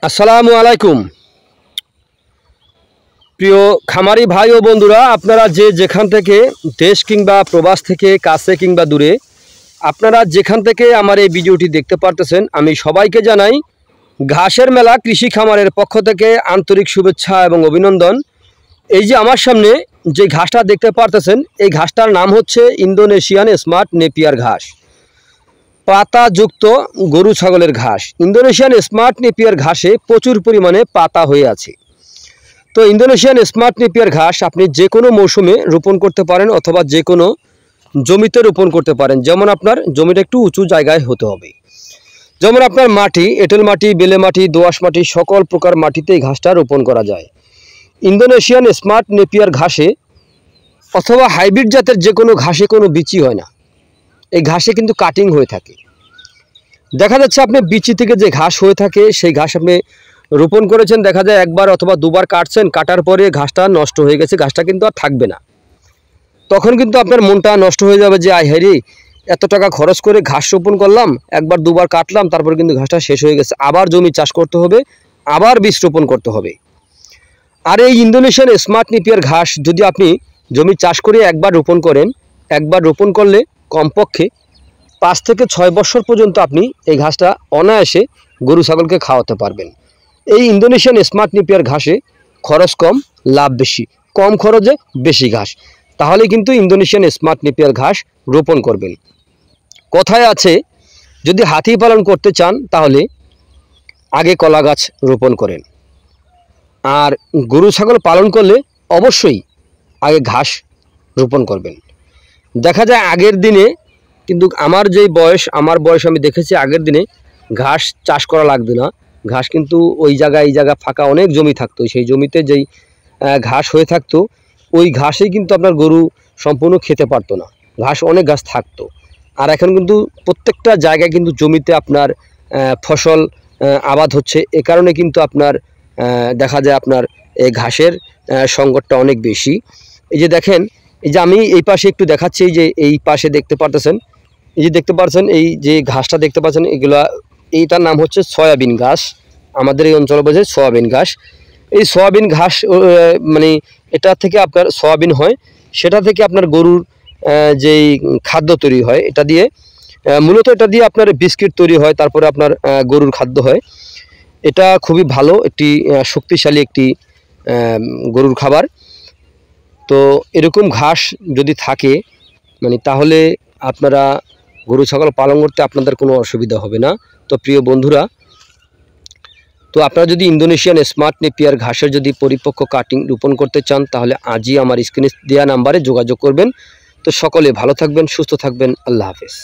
আসসালামু আলাইকুম প্রিয় খামারি ভাই ও বন্ধুরা, আপনারা যে যেখান থেকে দেশ কিংবা প্রবাস থেকে কাছে কিংবা দূরে আপনারা যেখান থেকে আমার এই ভিডিওটি দেখতে পারতেছেন, আমি সবাইকে জানাই ঘাসের মেলা কৃষি খামারের পক্ষ থেকে আন্তরিক শুভেচ্ছা এবং অভিনন্দন। এই যে আমার সামনে যে ঘাসটা দেখতে পারতেছেন, এই ঘাসটার নাম হচ্ছে ইন্দোনেশিয়ান স্মার্ট নেপিয়ার ঘাস, পাতাযুক্ত গরু ছাগলের ঘাস। ইন্দোনেশিয়ান স্মার্ট নেপিয়ার ঘাসে প্রচুর পরিমাণে পাতা হয়ে আছে। তো ইন্দোনেশিয়ান স্মার্ট নেপিয়ার ঘাস আপনি যে কোনো মৌসুমে রোপণ করতে পারেন অথবা যে কোনো জমিতে রোপণ করতে পারেন। যেমন আপনার জমিটা একটু উঁচু জায়গায় হতে হবে, যেমন আপনার মাটি, এঁটেল মাটি, বেলে মাটি, দোআঁশ মাটি, সকল প্রকার মাটিতে এই ঘাসটা রোপণ করা যায়। ইন্দোনেশিয়ান স্মার্ট নেপিয়ার ঘাসে অথবা হাইব্রিড জাতের যে কোনো ঘাসে কোনো বিচি হয় না, এই ঘাসে কিন্তু কাটিং হয়ে থাকে। দেখা যাচ্ছে আপনি বিচি থেকে যে ঘাস হয়ে থাকে সেই ঘাস আপনি রোপণ করেছেন, দেখা যায় একবার অথবা দুবার কাটছেন, কাটার পরে ঘাসটা নষ্ট হয়ে গেছে, ঘাসটা কিন্তু আর থাকবে না। তখন কিন্তু আপনার মনটা নষ্ট হয়ে যাবে যে আই হায়রে, এত টাকা খরচ করে ঘাস রোপণ করলাম, একবার দুবার কাটলাম, তারপর কিন্তু ঘাসটা শেষ হয়ে গেছে, আবার জমি চাষ করতে হবে, আবার বীজ রোপণ করতে হবে। আর এই ইন্দোনেশিয়ান স্মার্ট নেপিয়ার ঘাস যদি আপনি জমি চাষ করে একবার রোপণ করেন, একবার রোপণ করলে কমপক্ষে 5 থেকে 6 বছর পর্যন্ত আপনি এই ঘাসটা অনায়াসে গরু ছাগলকে খাওয়াতে পারবেন। এই ইন্দোনেশিয়ান স্মার্ট নেপিয়ার ঘাসে খরচ কম, লাভ বেশি, কম খরচে বেশি ঘাস। তাহলে কিন্তু ইন্দোনেশিয়ান স্মার্ট নেপিয়ার ঘাস রোপণ করবেন। কথায় আছে, যদি হাতি পালন করতে চান তাহলে আগে কলা গাছ রোপণ করেন, আর গরু ছাগল পালন করলে অবশ্যই আগে ঘাস রোপণ করবেন। দেখা যায় আগের দিনে কিন্তু আমার বয়স আমি দেখেছি আগের দিনে ঘাস চাষ করা লাগতো না। ঘাস কিন্তু ওই জায়গায় এই জায়গা ফাঁকা অনেক জমি থাকতো, সেই জমিতে যেই ঘাস হয়ে থাকতো ওই ঘাসেই কিন্তু আপনার গরু সম্পূর্ণ খেতে পারতো না, ঘাস অনেক ঘাস থাকতো। আর এখন কিন্তু প্রত্যেকটা জায়গায় কিন্তু জমিতে আপনার ফসল আবাদ হচ্ছে, এ কারণে কিন্তু আপনার দেখা যায় আপনার এই ঘাসের সংকটটা অনেক বেশি। এই যে দেখেন, এই যে আমি এই পাশে একটু দেখাচ্ছি, এই যে এই পাশে দেখতে পারতেছেন, এই যে দেখতে পাচ্ছেন এই যে ঘাসটা দেখতে পাচ্ছেন, এইটার নাম হচ্ছে সয়াবিন ঘাস। আমাদের এই অঞ্চলে বোঝে সয়াবিন ঘাস। এই সয়াবিন ঘাস মানে এটা থেকে আপনার সয়াবিন হয়, সেটা থেকে আপনার গরুর যেই খাদ্য তৈরি হয়, এটা দিয়ে মূলত এটা দিয়ে আপনার বিস্কিট তৈরি হয়, তারপরে আপনার গরুর খাদ্য হয়। এটা খুবই ভালো একটি শক্তিশালী একটি গরুর খাবার। তো এরকম ঘাস যদি থাকে মানে তাহলে আপনারা গরু ছাগল পালন করতে আপনাদের কোনো অসুবিধা হবে না। তো প্রিয় বন্ধুরা, তো আপনারা যদি ইন্দোনেশিয়ান স্মার্ট নেপিয়ার ঘাসের যদি পরিপক্ক কাটিং রোপণ করতে চান তাহলে আজই আমার স্ক্রিনে দেওয়া নাম্বারে যোগাযোগ করবেন। তো সকলে ভালো থাকবেন, সুস্থ থাকবেন, আল্লাহ হাফেজ।